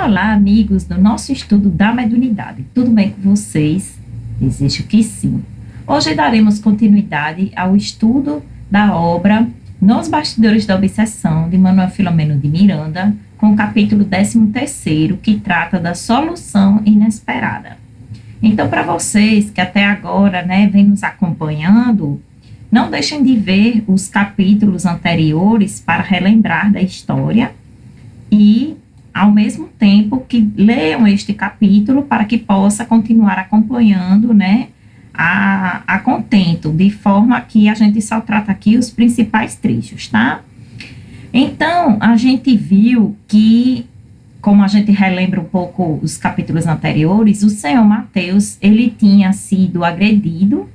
Olá, amigos do nosso estudo da mediunidade. Tudo bem com vocês? Desejo que sim. Hoje daremos continuidade ao estudo da obra Nos Bastidores da Obsessão, de Manuel Filomeno de Miranda, com o capítulo 13º, que trata da solução inesperada. Então, para vocês que até agora, vem nos acompanhando, não deixem de ver os capítulos anteriores para relembrar da história e, ao mesmo tempo, que leiam este capítulo para que possa continuar acompanhando, a contento, de forma que a gente só trata aqui os principais trechos, tá? Então, a gente viu que, como a gente relembra um pouco os capítulos anteriores, o senhor Mateus, ele tinha sido agredido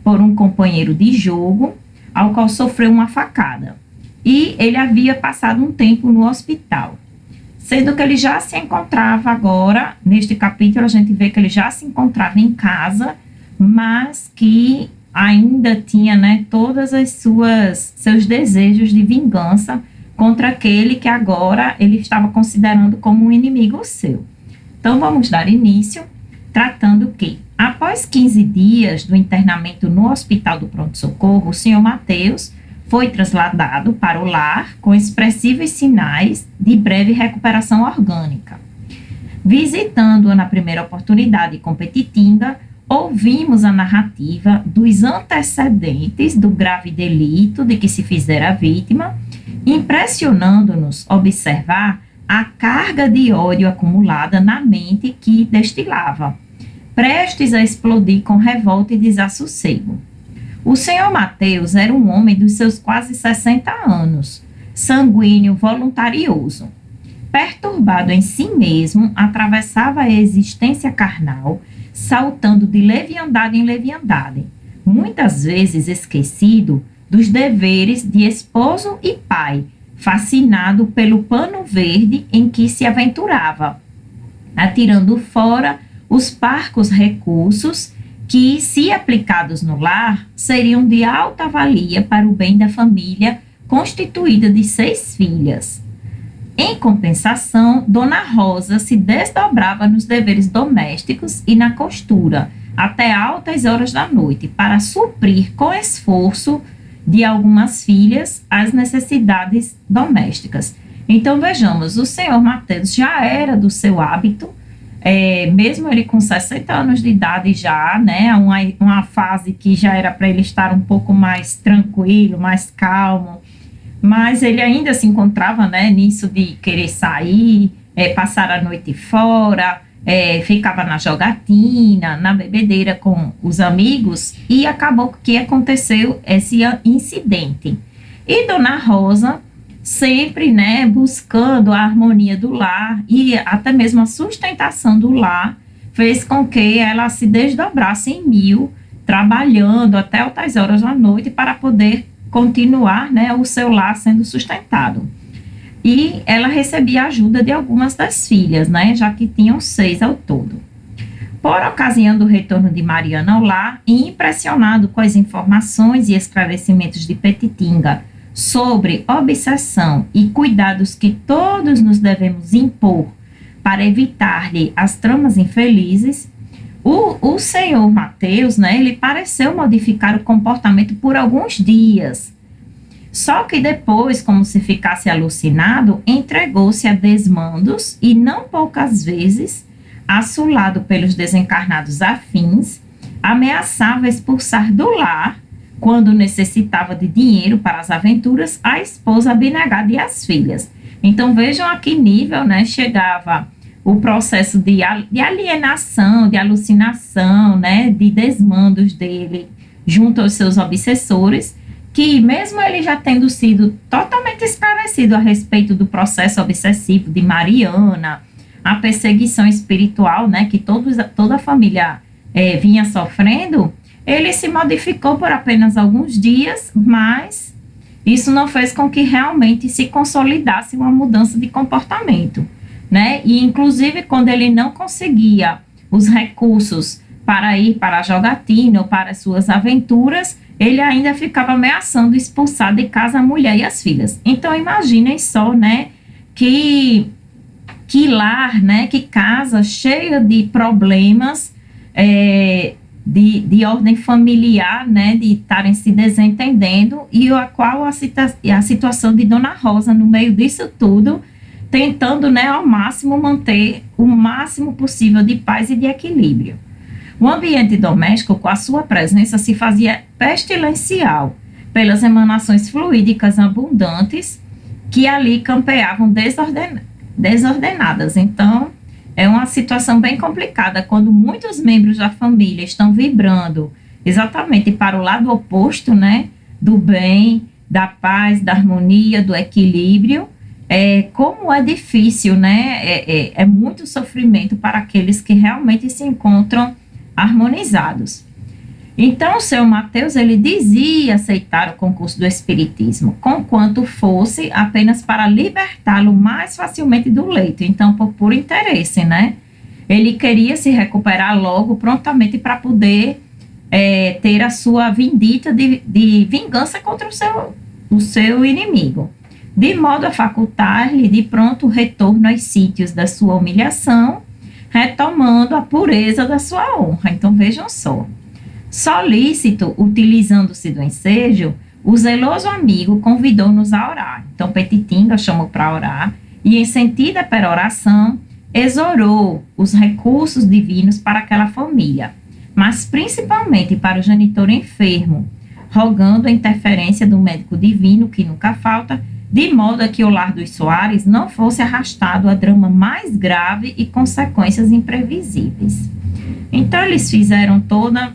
por um companheiro de jogo, ao qual sofreu uma facada. E ele havia passado um tempo no hospital. Sendo que ele já se encontrava agora, neste capítulo a gente vê que ele já se encontrava em casa, mas que ainda tinha, todas as seus desejos de vingança contra aquele que agora ele estava considerando como um inimigo seu. Então vamos dar início, tratando que, após 15 dias do internamento no Hospital do Pronto-Socorro, o senhor Mateus foi trasladado para o lar com expressivos sinais de breve recuperação orgânica. Visitando-a na primeira oportunidade com Petitinga, ouvimos a narrativa dos antecedentes do grave delito de que se fizera vítima, impressionando-nos observar a carga de ódio acumulada na mente que destilava, prestes a explodir com revolta e desassossego. O senhor Mateus era um homem dos seus quase 60 anos, sanguíneo, voluntarioso. Perturbado em si mesmo, atravessava a existência carnal, saltando de leviandade em leviandade, muitas vezes esquecido dos deveres de esposo e pai, fascinado pelo pano verde em que se aventurava, atirando fora os parcos recursos que, se aplicados no lar, seriam de alta valia para o bem da família constituída de 6 filhas. Em compensação, Dona Rosa se desdobrava nos deveres domésticos e na costura, até altas horas da noite, para suprir com esforço de algumas filhas as necessidades domésticas. Então, vejamos, o senhor Mateus já era do seu hábito, mesmo ele com 60 anos de idade já, uma fase que já era para ele estar um pouco mais tranquilo, mais calmo, mas ele ainda se encontrava, nisso de querer sair, passar a noite fora, ficava na jogatina, na bebedeira com os amigos, e acabou que aconteceu esse incidente. E Dona Rosa, sempre, buscando a harmonia do lar e até mesmo a sustentação do lar, fez com que ela se desdobrasse em mil, trabalhando até altas horas da noite para poder continuar, o seu lar sendo sustentado. E ela recebia ajuda de algumas das filhas, já que tinham 6 ao todo. Por ocasião do retorno de Mariana ao lar, e impressionado com as informações e esclarecimentos de Petitinga sobre obsessão e cuidados que todos nos devemos impor para evitar-lhe as tramas infelizes, o senhor Mateus, ele pareceu modificar o comportamento por alguns dias. Só que depois, como se ficasse alucinado, entregou-se a desmandos e não poucas vezes, assolado pelos desencarnados afins, ameaçava expulsar do lar, quando necessitava de dinheiro para as aventuras, a esposa abnegada e as filhas. Então vejam a que nível, chegava o processo de alienação, de alucinação, de desmandos dele junto aos seus obsessores, que mesmo ele já tendo sido totalmente esclarecido a respeito do processo obsessivo de Mariana, a perseguição espiritual, que toda a família vinha sofrendo, ele se modificou por apenas alguns dias, mas isso não fez com que realmente se consolidasse uma mudança de comportamento, E inclusive quando ele não conseguia os recursos para ir para a jogatina ou para as suas aventuras, ele ainda ficava ameaçando expulsar de casa a mulher e as filhas. Então imaginem só, que que lar, né, que casa cheia de problemas de ordem familiar, né, de estarem se desentendendo, e a qual a situação de Dona Rosa no meio disso tudo, tentando, né, ao máximo manter o máximo possível de paz e de equilíbrio. O ambiente doméstico, com a sua presença, se fazia pestilencial pelas emanações fluídicas abundantes que ali campeavam desordenadas. Então, é uma situação bem complicada quando muitos membros da família estão vibrando exatamente para o lado oposto, né, do bem, da paz, da harmonia, do equilíbrio. Como é difícil, né? É muito sofrimento para aqueles que realmente se encontram harmonizados. Então, o seu Mateus, ele dizia aceitar o concurso do espiritismo, conquanto fosse apenas para libertá-lo mais facilmente do leito. Então, por puro interesse, né? Ele queria se recuperar logo, prontamente, para poder ter a sua vindita de vingança contra o seu inimigo, de modo a facultar-lhe de pronto o retorno aos sítios da sua humilhação, retomando a pureza da sua honra. Então, vejam só. Solícito, utilizando-se do ensejo, o zeloso amigo convidou-nos a orar. Então, Petitinga chamou para orar e, em sentida peroração, exorou os recursos divinos para aquela família, mas principalmente para o genitor enfermo, rogando a interferência do médico divino, que nunca falta, de modo a que o lar dos Soares não fosse arrastado a drama mais grave e consequências imprevisíveis. Então, eles fizeram toda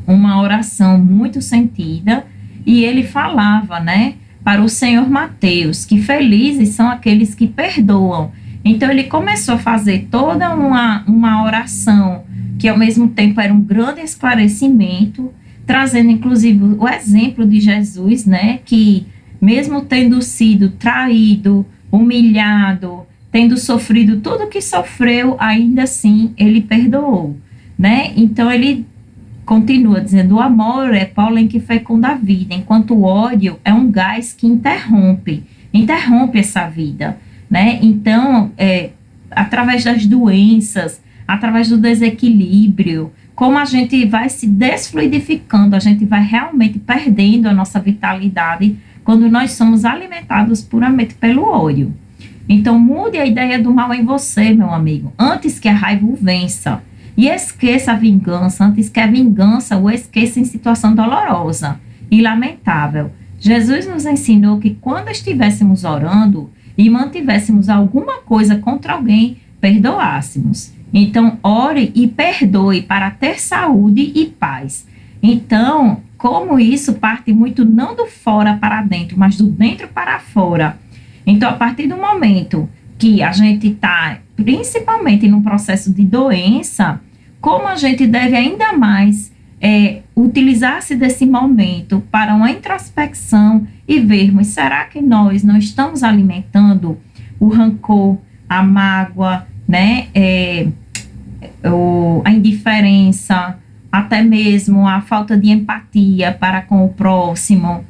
uma oração muito sentida, e ele falava, né, para o Senhor Mateus, que felizes são aqueles que perdoam. Então, ele começou a fazer toda uma oração, que ao mesmo tempo era um grande esclarecimento, trazendo inclusive o exemplo de Jesus, né, que mesmo tendo sido traído, humilhado, tendo sofrido tudo que sofreu, ainda assim ele perdoou, né? Então, ele continua dizendo: o amor é pólen que fecunda a vida, enquanto o ódio é um gás que interrompe essa vida, né? Então, através das doenças, através do desequilíbrio, como a gente vai se desfluidificando, a gente vai realmente perdendo a nossa vitalidade quando nós somos alimentados puramente pelo ódio. Então, mude a ideia do mal em você, meu amigo, antes que a raiva o vença. E esqueça a vingança, antes que a vingança o esqueça em situação dolorosa e lamentável. Jesus nos ensinou que quando estivéssemos orando e mantivéssemos alguma coisa contra alguém, perdoássemos. Então, ore e perdoe para ter saúde e paz. Então, como isso parte muito não do fora para dentro, mas do dentro para fora. Então, a partir do momento que a gente está, principalmente no processo de doença, como a gente deve ainda mais utilizar-se desse momento para uma introspecção e vermos, será que nós não estamos alimentando o rancor, a mágoa, né, a indiferença, até mesmo a falta de empatia para com o próximo.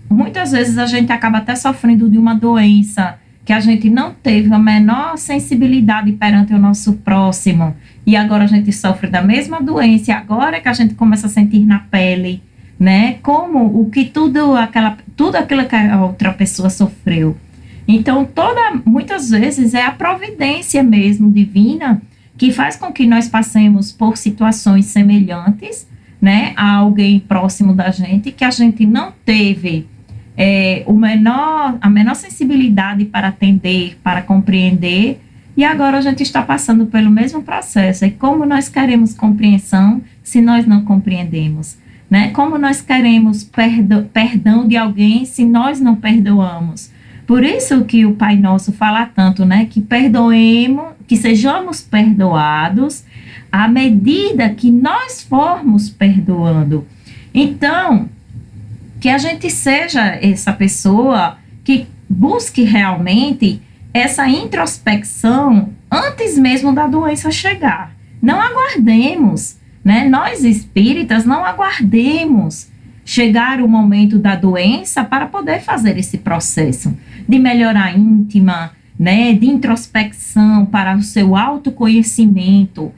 Muitas vezes a gente acaba até sofrendo de uma doença que a gente não teve a menor sensibilidade perante o nosso próximo, e agora a gente sofre da mesma doença, e agora é que a gente começa a sentir na pele, né, como tudo aquilo que a outra pessoa sofreu. Então, muitas vezes é a providência mesmo divina que faz com que nós passemos por situações semelhantes, né, a alguém próximo da gente, que a gente não teve a menor sensibilidade para atender, para compreender, e agora a gente está passando pelo mesmo processo. E como nós queremos compreensão se nós não compreendemos, né? Como nós queremos perdão de alguém se nós não perdoamos? Por isso que o Pai Nosso fala tanto, né? Que perdoemos, que sejamos perdoados à medida que nós formos perdoando. Então, que a gente seja essa pessoa que busque realmente essa introspecção antes mesmo da doença chegar. Não aguardemos, né? Nós espíritas não aguardemos chegar o momento da doença para poder fazer esse processo de melhora íntima, né, de introspecção para o seu autoconhecimento.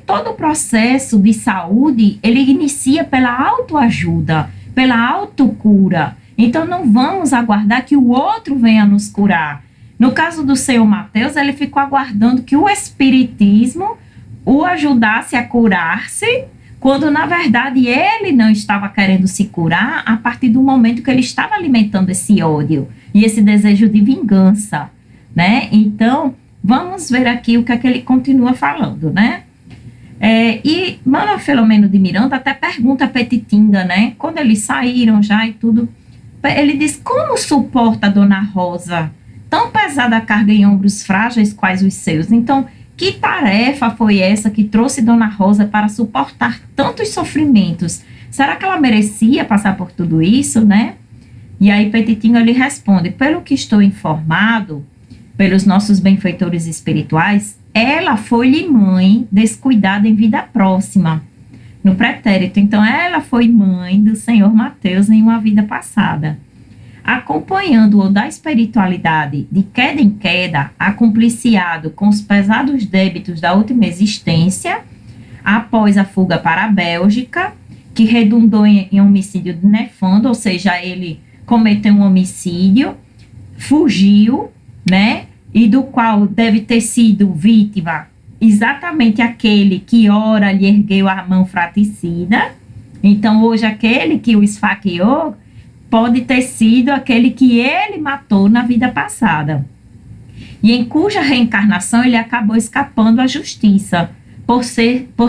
Todo o processo de saúde, ele inicia pela autoajuda, pela autocura. Então, não vamos aguardar que o outro venha nos curar. No caso do senhor Mateus, ele ficou aguardando que o espiritismo o ajudasse a curar-se, quando, na verdade, ele não estava querendo se curar a partir do momento que ele estava alimentando esse ódio e esse desejo de vingança, né? Então, vamos ver aqui o que é que ele continua falando, né? E Manuel Filomeno de Miranda até pergunta a Petitinga, né? Quando eles saíram já e tudo, ele diz: como suporta a Dona Rosa tão pesada a carga em ombros frágeis quais os seus? Então, que tarefa foi essa que trouxe Dona Rosa para suportar tantos sofrimentos? Será que ela merecia passar por tudo isso, né? E aí Petitinga lhe responde: pelo que estou informado, pelos nossos benfeitores espirituais, ela foi-lhe mãe descuidada em vida próxima, no pretérito. Então, ela foi mãe do senhor Mateus em uma vida passada. Acompanhando-o da espiritualidade de queda em queda, acumpliciado com os pesados débitos da última existência, após a fuga para a Bélgica, que redundou em homicídio nefando, ou seja, ele cometeu um homicídio, fugiu, né? E do qual deve ter sido vítima exatamente aquele que ora lhe ergueu a mão fratricida. Então, hoje, aquele que o esfaqueou pode ter sido aquele que ele matou na vida passada. E em cuja reencarnação ele acabou escapando à justiça, por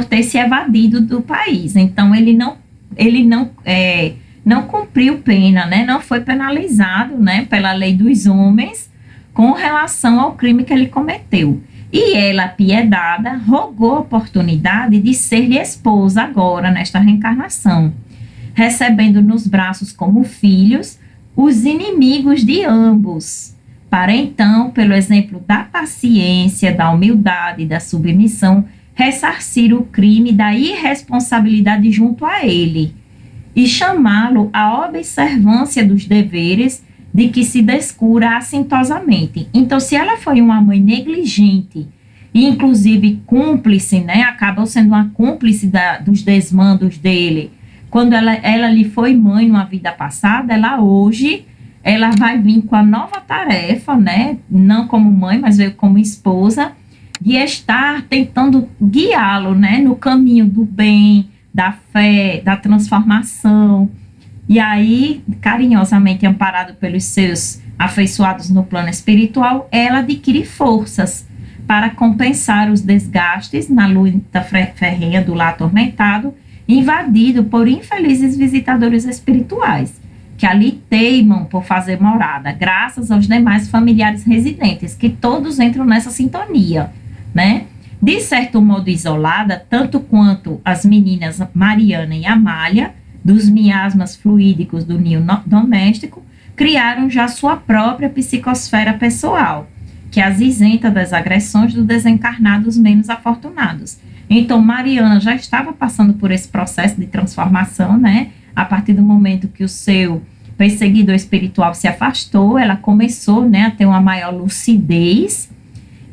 ter se evadido do país. Então, ele não cumpriu pena, né? Não foi penalizado, né, pela lei dos homens, com relação ao crime que ele cometeu. E ela, piedada, rogou a oportunidade de ser-lhe esposa agora, nesta reencarnação, recebendo nos braços como filhos os inimigos de ambos, para então, pelo exemplo da paciência, da humildade e da submissão, ressarcir o crime da irresponsabilidade junto a ele e chamá-lo à observância dos deveres de que se descura assintosamente. Então, se ela foi uma mãe negligente e, inclusive, cúmplice, né, acabou sendo uma cúmplice dos desmandos dele, quando ela lhe foi mãe numa vida passada, ela hoje, ela vai vir com a nova tarefa, né, não como mãe, mas veio como esposa, de estar tentando guiá-lo, né, no caminho do bem, da fé, da transformação. E aí, carinhosamente amparado pelos seus afeiçoados no plano espiritual, ela adquire forças para compensar os desgastes na luta ferrenha do lar atormentado, invadido por infelizes visitadores espirituais, que ali teimam por fazer morada, graças aos demais familiares residentes, que todos entram nessa sintonia, né? De certo modo isolada, tanto quanto as meninas Mariana e Amália, dos miasmas fluídicos do ninho doméstico, criaram já sua própria psicosfera pessoal, que as isenta das agressões dos desencarnados menos afortunados. Então, Mariana já estava passando por esse processo de transformação, né? A partir do momento que o seu perseguidor espiritual se afastou, ela começou, né, a ter uma maior lucidez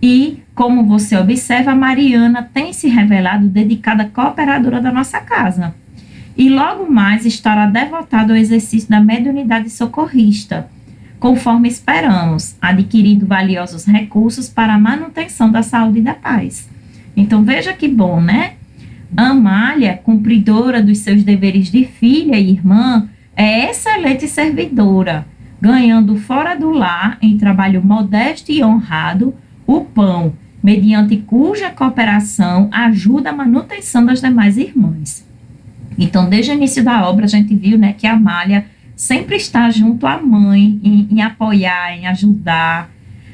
e, como você observa, Mariana tem se revelado dedicada cooperadora da nossa casa. E logo mais estará devotada ao exercício da mediunidade socorrista, conforme esperamos, adquirindo valiosos recursos para a manutenção da saúde e da paz. Então, veja que bom, né? Amália, cumpridora dos seus deveres de filha e irmã, é excelente servidora, ganhando fora do lar, em trabalho modesto e honrado, o pão, mediante cuja cooperação ajuda a manutenção das demais irmãs. Então, desde o início da obra, a gente viu, né, que a Amália sempre está junto à mãe, em apoiar, em ajudar.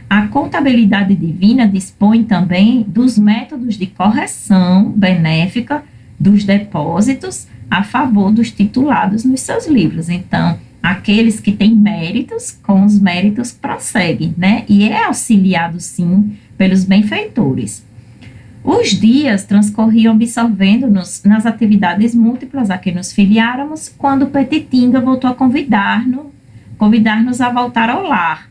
A contabilidade divina dispõe também dos métodos de correção benéfica dos depósitos a favor dos titulados nos seus livros. Então, aqueles que têm méritos, com os méritos prosseguem, né? E é auxiliado, sim, pelos benfeitores. Os dias transcorriam absorvendo-nos nas atividades múltiplas a que nos filiáramos, quando Petitinga voltou a convidar-nos a voltar ao lar.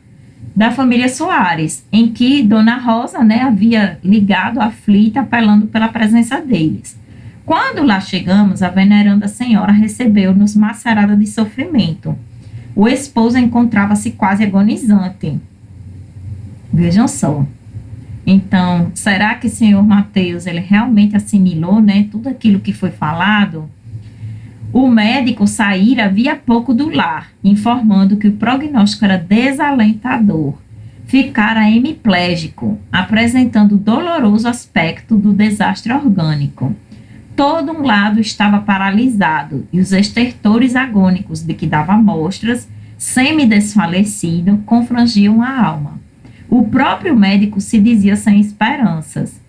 da família Soares, em que Dona Rosa, né, havia ligado aflita, apelando pela presença deles. Quando lá chegamos, a veneranda senhora recebeu-nos macerada de sofrimento. O esposo encontrava-se quase agonizante. Vejam só. Então, será que o senhor Mateus, ele realmente assimilou, né, tudo aquilo que foi falado? O médico saíra havia pouco do lar, informando que o prognóstico era desalentador. Ficara hemiplégico, apresentando o doloroso aspecto do desastre orgânico. Todo um lado estava paralisado e os estertores agônicos de que dava mostras, semi-desfalecido, confrangiam a alma. O próprio médico se dizia sem esperanças.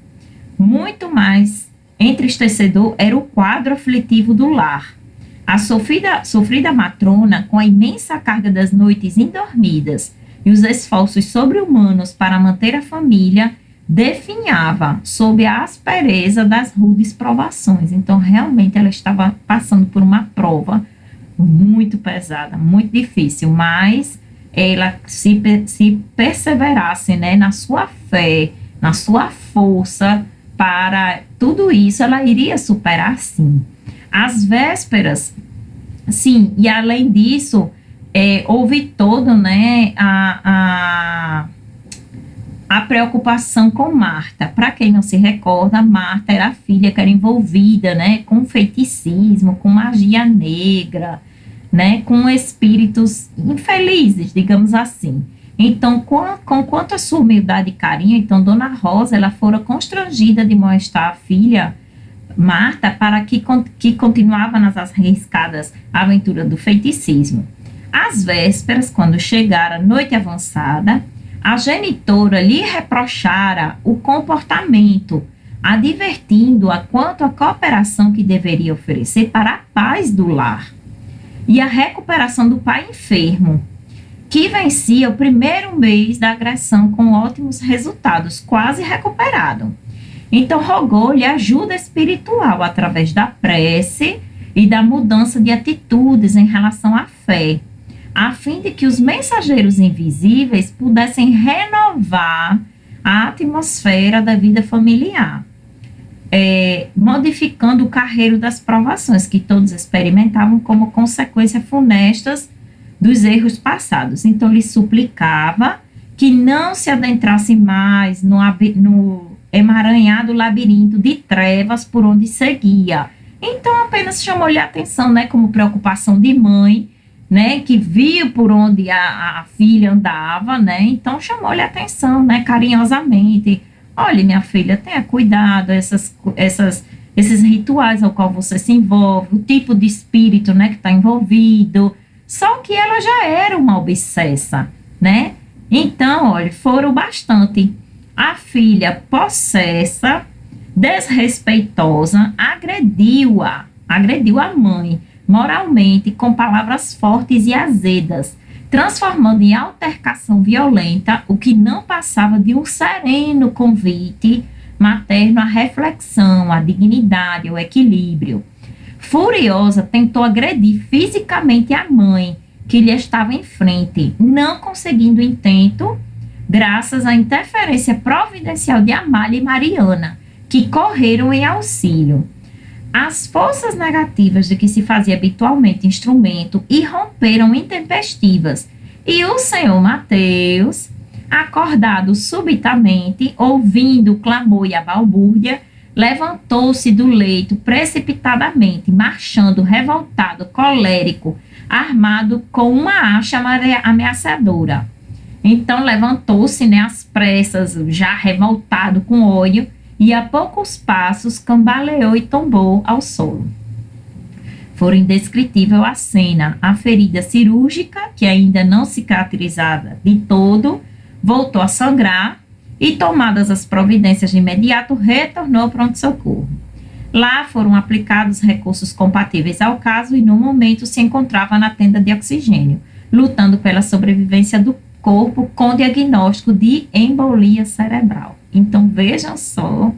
Muito mais entristecedor era o quadro aflitivo do lar. A sofrida matrona, com a imensa carga das noites indormidas e os esforços sobre-humanos para manter a família, definhava sob a aspereza das rudes provações. Então, realmente, ela estava passando por uma prova muito pesada, muito difícil, mas ela, se perseverasse, né, na sua fé, na sua força para tudo isso, ela iria superar, sim. Às vésperas, sim, e além disso, houve todo, né, a preocupação com Marta. Para quem não se recorda, Marta era a filha que era envolvida, né, com feiticismo, com magia negra, né, com espíritos infelizes, digamos assim. Então, com quanto a sua humildade e carinho, então, Dona Rosa, ela fora constrangida de mostrar a filha Marta para que continuava nas arriscadas aventuras do feiticismo. Às vésperas, quando chegara a noite avançada, a genitora lhe reprochara o comportamento, advertindo-a quanto à cooperação que deveria oferecer para a paz do lar e a recuperação do pai enfermo, que vencia o primeiro mês da agressão com ótimos resultados, quase recuperado. Então, rogou-lhe ajuda espiritual através da prece e da mudança de atitudes em relação à fé, a fim de que os mensageiros invisíveis pudessem renovar a atmosfera da vida familiar, modificando o carreiro das provações que todos experimentavam como consequência funestas dos erros passados. Então, lhe suplicava que não se adentrasse mais no emaranhado labirinto de trevas por onde seguia. Então, apenas chamou-lhe a atenção, né, como preocupação de mãe, né, que via por onde a filha andava, né, então chamou-lhe a atenção, né, carinhosamente. Olha, minha filha, tenha cuidado, esses rituais ao qual você se envolve, o tipo de espírito, né, que está envolvido. Só que ela já era uma obsessa, né? Então, olha, foram bastante. A filha possessa, desrespeitosa, agrediu a mãe, moralmente, com palavras fortes e azedas, transformando em altercação violenta o que não passava de um sereno convite materno à reflexão, à dignidade, ao equilíbrio. Furiosa, tentou agredir fisicamente a mãe, que lhe estava em frente, não conseguindo intento, graças à interferência providencial de Amália e Mariana, que correram em auxílio. As forças negativas de que se fazia habitualmente instrumento irromperam intempestivas, e o senhor Mateus, acordado subitamente, ouvindo o clamor e a balbúrdia, levantou-se do leito precipitadamente, marchando revoltado, colérico, armado com uma acha ameaçadora. Então levantou-se, né, às pressas, já revoltado com ódio, e a poucos passos cambaleou e tombou ao solo. Foi indescritível a cena. A ferida cirúrgica, que ainda não cicatrizada de todo, voltou a sangrar e, tomadas as providências de imediato, retornou ao pronto-socorro. Lá foram aplicados recursos compatíveis ao caso e, no momento, se encontrava na tenda de oxigênio, lutando pela sobrevivência do corpo com diagnóstico de embolia cerebral. Então, vejam só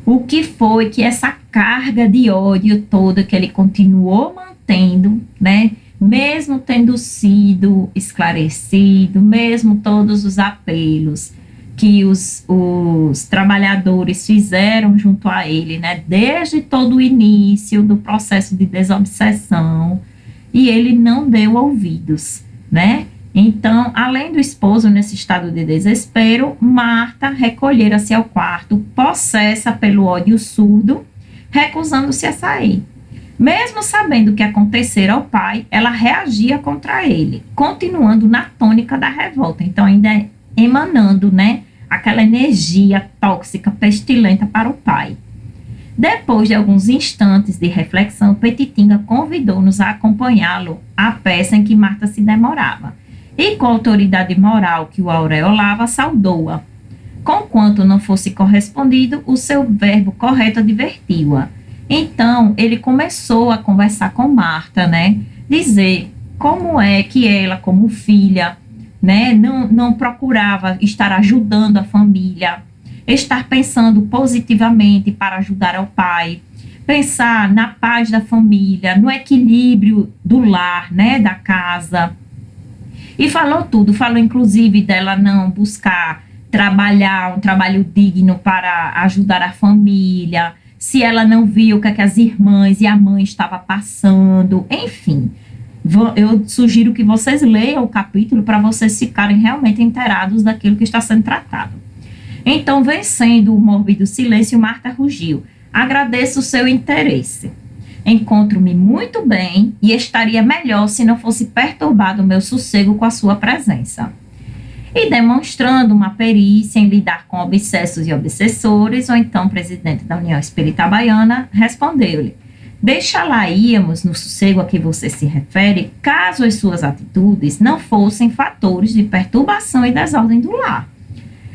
o que foi que essa carga de ódio toda que ele continuou mantendo, né, mesmo tendo sido esclarecido, mesmo todos os apelos que os trabalhadores fizeram junto a ele, né, desde todo o início do processo de desobsessão, e ele não deu ouvidos, né? Então, além do esposo nesse estado de desespero, Marta recolhera-se ao quarto, possessa pelo ódio surdo, recusando-se a sair. Mesmo sabendo o que acontecera ao pai, ela reagia contra ele, continuando na tônica da revolta. Então, ainda emanando, né, aquela energia tóxica, pestilenta para o pai. Depois de alguns instantes de reflexão, Petitinga convidou-nos a acompanhá-lo à peça em que Marta se demorava. E com a autoridade moral que o aureolava, saudou-a. Conquanto não fosse correspondido, o seu verbo correto advertiu-a. Então, ele começou a conversar com Marta, né? Dizer como é que ela, como filha, né, não procurava estar ajudando a família, estar pensando positivamente para ajudar ao pai, pensar na paz da família, no equilíbrio do lar, né, da casa. E falou tudo, falou inclusive dela não buscar trabalhar um trabalho digno para ajudar a família, se ela não viu o que as irmãs e a mãe estavam passando, enfim. Eu sugiro que vocês leiam o capítulo para vocês ficarem realmente inteirados daquilo que está sendo tratado. Então, vencendo o mórbido silêncio, Marta rugiu. Agradeço o seu interesse. Encontro-me muito bem e estaria melhor se não fosse perturbado o meu sossego com a sua presença. E demonstrando uma perícia em lidar com obsessos e obsessores, o então presidente da União Espírita Baiana respondeu-lhe: deixa lá íamos no sossego a que você se refere, caso as suas atitudes não fossem fatores de perturbação e desordem do lar.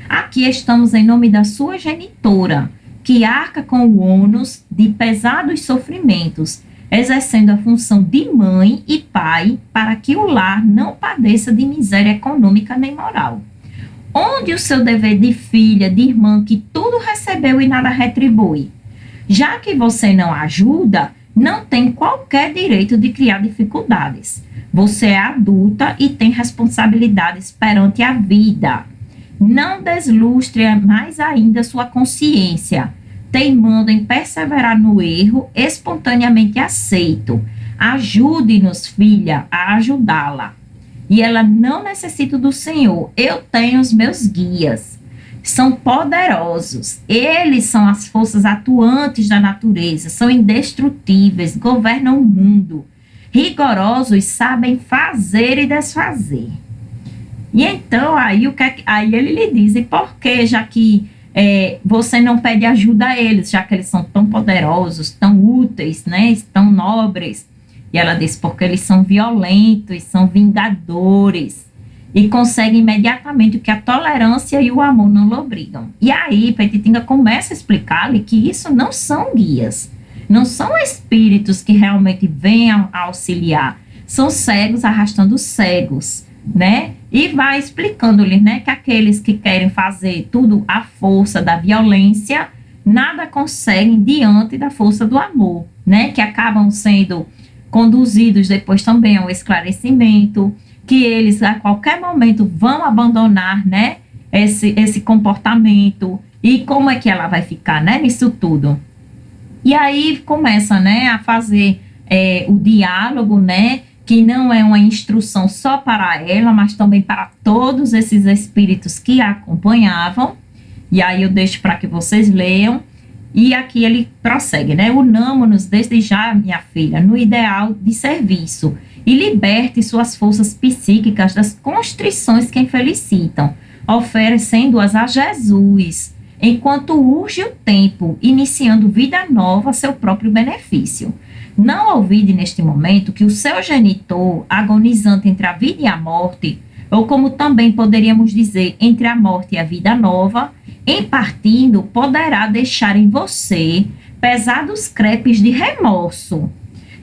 Aqui estamos em nome da sua genitora, que arca com o ônus de pesados sofrimentos, exercendo a função de mãe e pai para que o lar não padeça de miséria econômica nem moral. Onde o seu dever de filha, de irmã, que tudo recebeu e nada retribui? Já que você não ajuda, não tem qualquer direito de criar dificuldades. Você é adulta e tem responsabilidades perante a vida. Não deslustre mais ainda sua consciência, teimando em perseverar no erro espontaneamente aceito. Ajude-nos, filha, a ajudá-la. E ela não necessita do Senhor. Eu tenho os meus guias. São poderosos. Eles são as forças atuantes da natureza. São indestrutíveis, governam o mundo. Rigorosos, sabem fazer e desfazer. E então, aí ele lhe diz, e por que, já que você não pede ajuda a eles, já que eles são tão poderosos, tão úteis, né, tão nobres? E ela diz, porque eles são violentos, são vingadores, e conseguem imediatamente o que a tolerância e o amor não obrigam. E aí, Petitinga começa a explicar-lhe que isso não são guias, não são espíritos que realmente venham a auxiliar, são cegos arrastando cegos, né? E vai explicando-lhe, né, que aqueles que querem fazer tudo à força da violência, nada conseguem diante da força do amor, né? Que acabam sendo conduzidos depois também ao esclarecimento, que eles a qualquer momento vão abandonar, né, esse comportamento. E como é que ela vai ficar, né, nisso tudo? E aí começa, né, a fazer o diálogo, né, que não é uma instrução só para ela, mas também para todos esses espíritos que a acompanhavam. E aí eu deixo para que vocês leiam. E aqui ele prossegue, né? Unamo-nos desde já, minha filha, no ideal de serviço e liberte suas forças psíquicas das constrições que a infelicitam, oferecendo-as a Jesus, enquanto urge o tempo, iniciando vida nova a seu próprio benefício. Não olvide neste momento que o seu genitor, agonizante entre a vida e a morte, ou como também poderíamos dizer, entre a morte e a vida nova, em partindo, poderá deixar em você pesados crepes de remorso,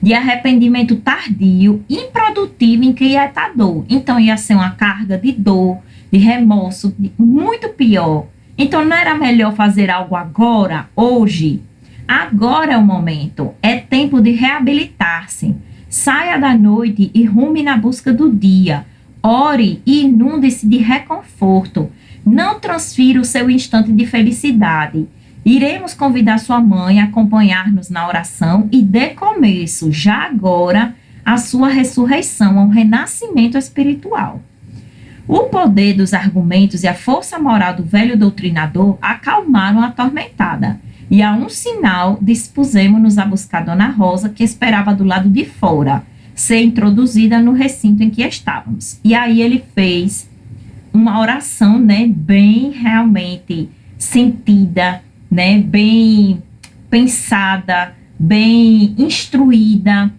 de arrependimento tardio, improdutivo, inquietador. Então, ia ser uma carga de dor, de remorso, muito pior. Então, não era melhor fazer algo agora, hoje? Agora é o momento, é tempo de reabilitar-se, Saia da noite e rume na busca do dia. Ore e inunde-se de reconforto. Não transfira o seu instante de felicidade. Iremos convidar sua mãe a acompanhar-nos na oração e dê começo, já agora, a sua ressurreição, ao renascimento espiritual. O poder dos argumentos e a força moral do velho doutrinador acalmaram a atormentada. E a um sinal, dispusemos-nos a buscar Dona Rosa, que esperava do lado de fora, ser introduzida no recinto em que estávamos. E aí ele fez uma oração, né, bem realmente sentida, né, bem pensada, bem instruída,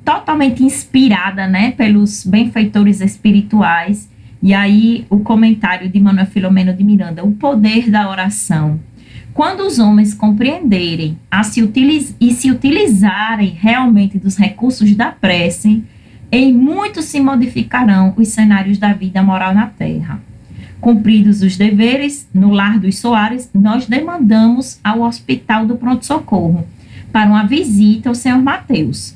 totalmente inspirada, né, pelos benfeitores espirituais. E aí o comentário de Manuel Filomeno de Miranda: o poder da oração. Quando os homens compreenderem e se utilizarem realmente dos recursos da prece, em muito se modificarão os cenários da vida moral na Terra. Cumpridos os deveres, no lar dos Soares, nós demandamos ao Hospital do Pronto-Socorro para uma visita ao Sr. Mateus,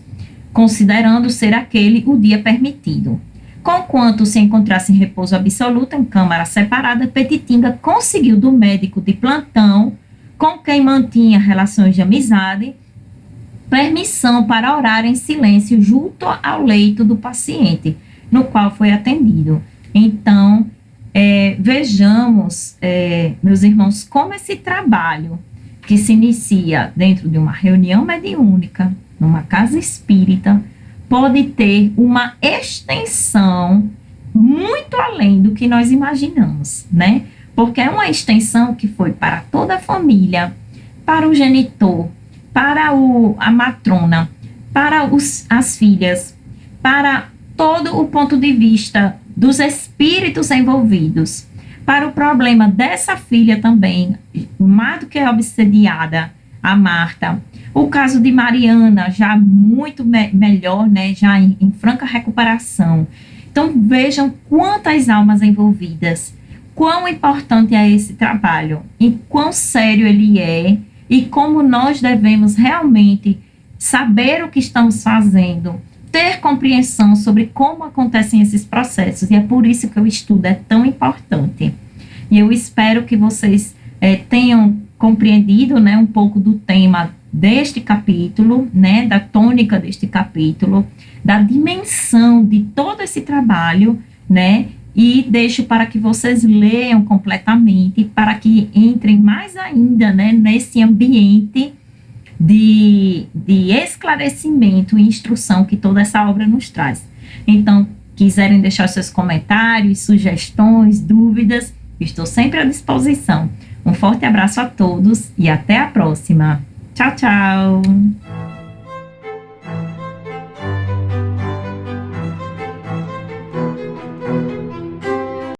considerando ser aquele o dia permitido. Conquanto se encontrasse em repouso absoluto em câmara separada, Petitinga conseguiu do médico de plantão, com quem mantinha relações de amizade, permissão para orar em silêncio junto ao leito do paciente, no qual foi atendido. Então, vejamos, meus irmãos, como esse trabalho que se inicia dentro de uma reunião mediúnica, numa casa espírita, pode ter uma extensão muito além do que nós imaginamos, né? Porque é uma extensão que foi para toda a família, para o genitor, para a matrona, para as filhas, para todo o ponto de vista dos espíritos envolvidos, para o problema dessa filha também, mais do que obsediada, a Marta. O caso de Mariana, já muito melhor, né, já em franca recuperação. Então, vejam quantas almas envolvidas, quão importante é esse trabalho, e quão sério ele é, e como nós devemos realmente saber o que estamos fazendo, ter compreensão sobre como acontecem esses processos, e é por isso que o estudo é tão importante. E eu espero que vocês tenham compreendido, né, um pouco do tema deste capítulo, né, da tônica deste capítulo, da dimensão de todo esse trabalho, né, e deixo para que vocês leiam completamente, para que entrem mais ainda, né, nesse ambiente de esclarecimento e instrução que toda essa obra nos traz. Então, quiserem deixar seus comentários, sugestões, dúvidas, estou sempre à disposição. Um forte abraço a todos e até a próxima. Tchau, tchau!